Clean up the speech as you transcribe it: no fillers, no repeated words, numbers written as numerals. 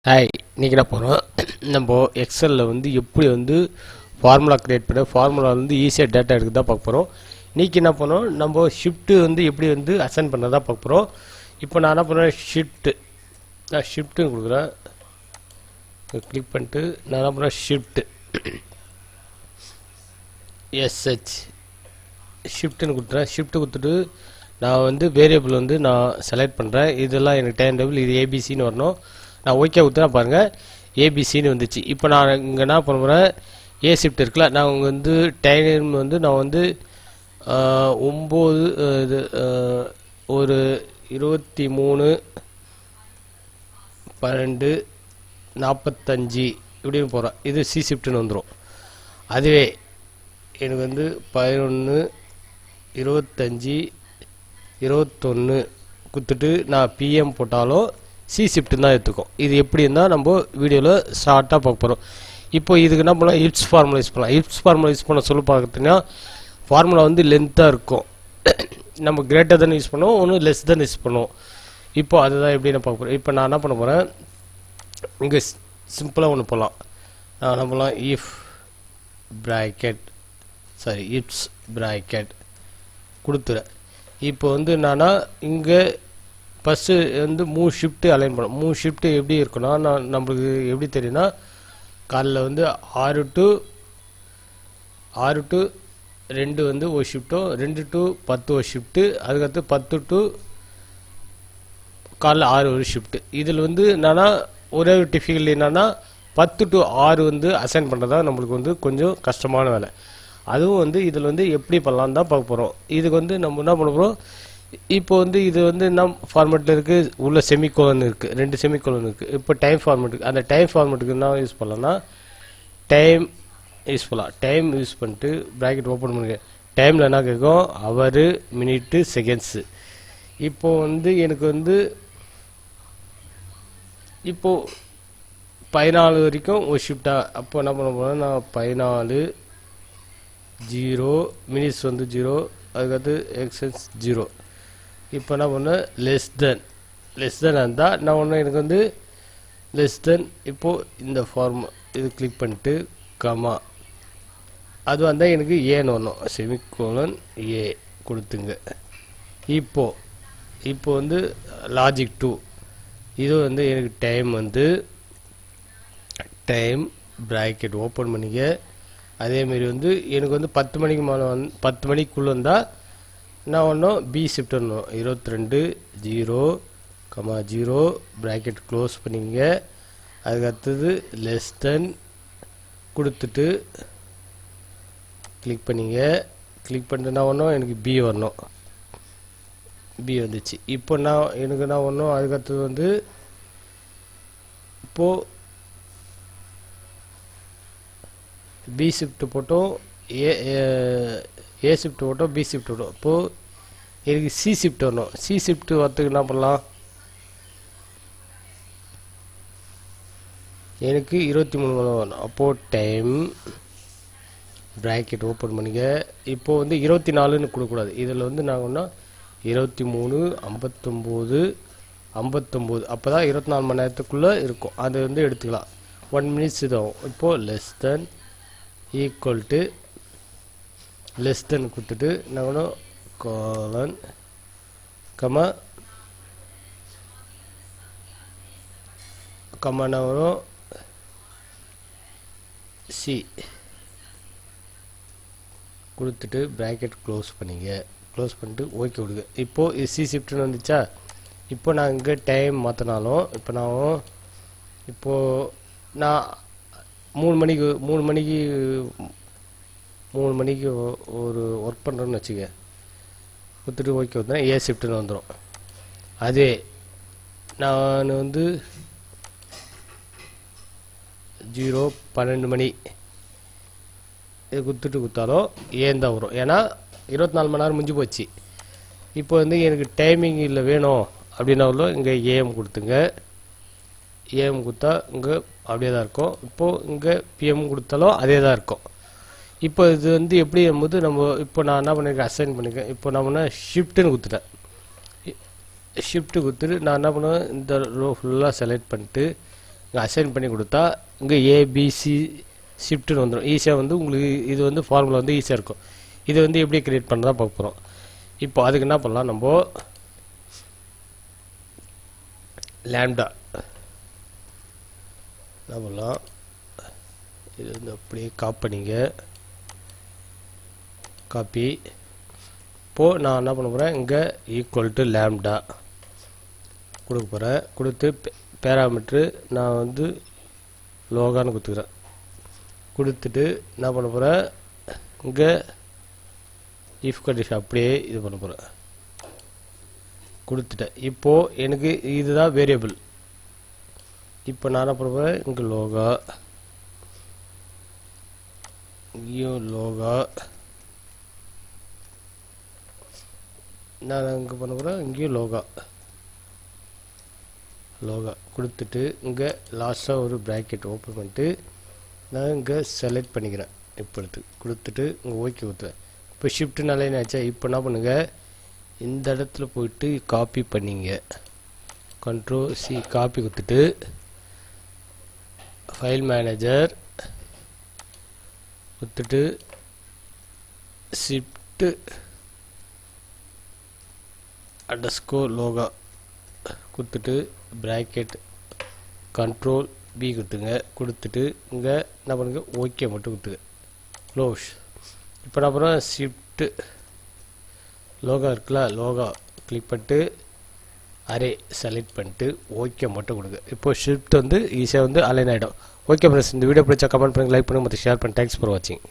Hi, இன்றைக்கி என்ன போகிறோம்? நம்ம எக்ஸலில் வந்து எப்படி வந்து ஃபார்முலா க்ரியேட் பண்ண ஃபார்முலா வந்து ஈஸியாக டேட்டா எடுக்க தான் பார்க்க போகிறோம். இன்றைக்கி என்ன பண்ணோம், நம்ம ஷிஃப்ட்டு வந்து எப்படி வந்து அசைன் பண்ண தான் பார்க்க போகிறோம். இப்போ நான் என்ன பண்ணுறேன், நான் ஷிஃப்ட்டுன்னு கொடுக்குறேன். கிளிக் பண்ணிட்டு நான் என்ன பண்ணுறேன், ஷிஃப்ட்டுன்னு கொடுத்துறேன். ஷிஃப்ட்டு கொடுத்துட்டு நான் வந்து வேரியபிள் வந்து நான் செலக்ட் பண்ணுறேன். இதெல்லாம் எனக்கு டைம் டேபிள், இது ஏபிசின்னு வரணும். நான் ஓகே கொடுத்தா பாருங்கள், ஏபிசின்னு வந்துச்சு. இப்போ நான் இங்கே என்ன பண்ணுறேன், ஏ ஷிஃப்ட் இருக்குல்ல, நான் உங்கள் வந்து டைம் வந்து நான் வந்து 9 இது ஒரு 23/12/45 இப்படின்னு போகிறேன். இது சி ஷிஃப்ட்டுன்னு வந்துடும். அதுவே எனக்கு வந்து 11/25/21 கொடுத்துட்டு நான் பிஎம் போட்டாலும் சி ஷிஃப்ட்டு தான் எடுத்துக்கும். இது எப்படி இருந்தால் நம்ம வீடியோவில் ஷார்ட்டாக பார்க்க போகிறோம். இப்போ இதுக்கு என்ன பண்ணலாம், இப்ஸ் ஃபார்முலா யூஸ் பண்ணலாம். இப்ஸ் ஃபார்முலா யூஸ் பண்ண சொல்ல பார்த்தீங்கன்னா ஃபார்முலா வந்து லென்த்தாக இருக்கும். நம்ம கிரேட்டர் தான் யூஸ் பண்ணுவோம், ஒன்று லெஸ் தான் யூஸ் பண்ணுவோம். இப்போ அதுதான் எப்படி நான் பார்க்க போகிறேன். இப்போ நான் என்ன பண்ண போகிறேன், இங்கே சிம்பிளாக ஒன்று போகலாம். நான் என்ன பண்ணலாம், இப்ஸ் ப்ராக்கெட் கொடுத்துறேன். இப்போ வந்து என்னன்னா இங்கே ஃபஸ்ட்டு வந்து 3 ஷிஃப்ட்டு அலைன் பண்ணோம். 3 ஷிஃப்ட்டு எப்படி இருக்குன்னா, நம்மளுக்கு எப்படி தெரியும்னா, காலைல வந்து 6 to 2 வந்து ஒரு ஷிஃப்ட்டும், 2 to 10 ஒரு ஷிஃப்ட்டு, அதுக்கடுத்து 10 to காலைல 6 ஒரு ஷிஃப்ட்டு. இதில் வந்து என்னன்னா ஒரே ஒரு டிஃபிகல்ட்டி என்னன்னா 10 to 6 வந்து அசைன் பண்ணுறது தான் நம்மளுக்கு வந்து கொஞ்சம் கஷ்டமான வேலை. அதுவும் வந்து இதில் வந்து எப்படி பண்ணலான்னு தான் பார்க்க போகிறோம். இதுக்கு வந்து நம்ம என்ன பண்ண போகிறோம், இப்போ வந்து இது வந்து என்ன ஃபார்மேட்டில் இருக்குது, உள்ள செமிகோலன் இருக்குது, 2 செமிகோலன் இருக்குது. இப்போ டைம் ஃபார்மேட்டுக்கு, அந்த டைம் ஃபார்மேட்டுக்கு என்ன யூஸ் பண்ணலாம்னா டைம் யூஸ் பண்ணலாம். டைம் யூஸ் பண்ணிட்டு ப்ராக்கெட் ஓப்பன் பண்ணுங்க. டைமில் என்ன கேட்கும், ஹவரு, மினிட்டு, செகண்ட்ஸு. இப்போது வந்து எனக்கு வந்து இப்போது 14 வரைக்கும் ஒரு ஷிஃப்டாக. அப்போ என்ன பண்ண போகிறேன், நான் 14:0 மினிட்ஸ் வந்து 0, அதுக்கடுத்து எக்ஸன்ஸ் 0. இப்போ என்ன பண்ணேன், லெஸ் தென் இருந்தால் நான் ஒன்று எனக்கு வந்து லெஸ் தென். இப்போது இந்த ஃபார்ம் இது கிளிக் பண்ணிட்டு கமா அது வந்தால் எனக்கு ஏன்னு வரணும், செமிகோலன் ஏ கொடுத்துங்க. இப்போ வந்து லாஜிக் 2, இது வந்து எனக்கு டைம் ப்ராக்கெட் ஓப்பன் பண்ணிக்க. அதேமாரி வந்து எனக்கு வந்து 10 மணிக்கு மேலே 10 மணிக்குள்ளே இருந்தால் நான் ஒன்றும் பி ஷிஃப்ட் வரணும். 22:0, ப்ராக்கெட் க்ளோஸ் பண்ணிங்க. அதுக்கடுத்தது லெஸ் தென் கொடுத்துட்டு கிளிக் பண்ணிங்க. கிளிக் பண்ணிட்டு நான் ஒன்றும் எனக்கு பி வரணும். பி வந்துச்சு. இப்போ எனக்கு நான் ஒன்றும் அதுக்கடுத்தது வந்து இப்போது பி ஷிஃப்ட் போட்டோம், ஏ ஷிஃப்ட் போட்டோம், பி ஷிஃப்ட் போட்டோம். இப்போது எனக்கு சி ஷிஃப்ட் வரணும். சி ஷிஃப்ட் வரத்துக்கு என்ன பண்ணலாம், எனக்கு 23 மணி வரணும். அப்போது டைம் ப்ராக்கெட் ஓப்பன் பண்ணிக்க. இப்போது வந்து 24ன்னு கொடுக்கக்கூடாது. இதில் வந்து நாங்கள் ஒன்றா 23:59 அப்போ தான் 24 மணி நேரத்துக்குள்ளே இருக்கும். அது வந்து எடுத்துக்கலாம். 1 மினிட்ஸ் இதாகும். இப்போது less then equal to less than கொடுத்துட்டு நாங்கள் கோலன் கமா வரும் சி கொடுத்துட்டு ப்ராக்கெட் க்ளோஸ் பண்ணிங்க. க்ளோஸ் பண்ணிட்டு ஓகே கொடுங்க. இப்போது இது சி ஷிஃப்ட்னு வந்துச்சா. இப்போ நான் இங்கே டைம் மாற்றினாலும் இப்போது நான் 3 மணிக்கு ஒரு ஒர்க் பண்ணுறேன்னு வச்சுக்க. கொடுத்துட்டு ஓகே வந்தேன், ஏ ஷிஃப்ட்னு வந்துடும். அதே நான் வந்து 12 மணி இது கொடுத்தாலும் ஏன் தான் வரும். ஏன்னா 24 மணி நேரம் முடிஞ்சு போச்சு. இப்போ வந்து எனக்கு டைமிங் இல்லை வேணும் அப்படின்னாலும் இங்கே ஏஎம் கொடுத்துங்க. ஏஎம் கொடுத்தா இங்கே அப்படியே தான் இருக்கும். இப்போது இங்கே பிஎம் கொடுத்தாலும் அதே தான் இருக்கும். இப்போ இது வந்து எப்படி போது நம்ம இப்போ நான் என்ன பண்ணியிருக்கேன், அசைன் பண்ணியிருக்கேன். இப்போ நான் ஷிஃப்ட்டுன்னு கொடுத்துட்டேன். ஷிஃப்ட்டு கொடுத்துட்டு நான் என்ன பண்ணுவேன், இந்த ரோ ஃபுல்லாக செலக்ட் பண்ணிட்டு இங்கே அசைன் பண்ணி கொடுத்தா இங்கே ஏபிசி ஷிஃப்ட்னு வந்துடும். ஈஸியாக வந்து உங்களுக்கு இது வந்து ஃபார்முலா வந்து ஈஸியாக இருக்கும். இது வந்து எப்படி கிரியேட் பண்ணுறதா பார்க்க போகிறோம். இப்போ அதுக்கு என்ன பண்ணலாம், நம்ம லேம்டா என்ன பண்ணலாம், இது வந்து அப்படியே பண்ணிங்க, காப்பி. இப்போது நான் என்ன பண்ண போகிறேன், இங்கே ஈக்குவல் டு லேம்டா கொடுக்க போகிறேன். கொடுத்து பேராமீட்ரு நான் வந்து லோகான்னு கொடுத்துக்கிறேன். கொடுத்துட்டு என்ன பண்ண போகிறேன், இங்கே இஃப் கண்டிஷன் அப்படியே இது பண்ண போகிறேன். கொடுத்துட்டேன். இப்போது எனக்கு இதுதான் வேரியபிள். இப்போ நான் என்ன பண்ண போகிறேன், இங்கே லோகா, இங்கேயும் லோகா, நான் இங்கே பண்ண போகிறேன், இங்கேயும் லோகா கொடுத்துட்டு இங்கே லாஸ்ட்டாக ஒரு ப்ராக்கெட் ஓப்பன் பண்ணிட்டு நான் இங்கே செலக்ட் பண்ணிக்கிறேன். இப்போ கொடுத்துட்டு இங்கே ஓகே கொடுத்துறேன். இப்போ ஷிஃப்ட் நல்லா ஆச்சா. இப்போ என்ன பண்ணுங்கள், இந்த இடத்துல போயிட்டு காப்பி பண்ணிங்க, கண்ட்ரோல் சி காப்பி கொடுத்துட்டு ஃபைல் மேனேஜர் கொடுத்துட்டு ஷிஃப்ட் அண்டர்ஸ்கோர் லோகா கொடுத்துட்டு ப்ராக்கெட் கண்ட்ரோல் பி கொடுத்துங்க. கொடுத்துட்டு இங்கே என்ன பண்ணுங்க, ஓகே மட்டும் கொடுத்துங்க, க்ளோஸ். இப்போ என்ன பண்ணுறோம், ஷிஃப்ட் லோகா இருக்குல்ல, லோகா கிளிக் பண்ணிட்டு அரே செலக்ட் பண்ணிட்டு ஓகே மட்டும் கொடுங்க. இப்போ ஷிஃப்ட் வந்து ஈஸியாக வந்து அலைன் ஆகிடும். ஓகே ஃப்ரெண்ட்ஸ், இந்த வீடியோ பிடிச்சா கமெண்ட் பண்ணுங்கள், லைக் பண்ணுங்கள், மற்ற ஷேர் பண்ணி. தேங்க்ஸ் ஃபார் வாட்சிங்.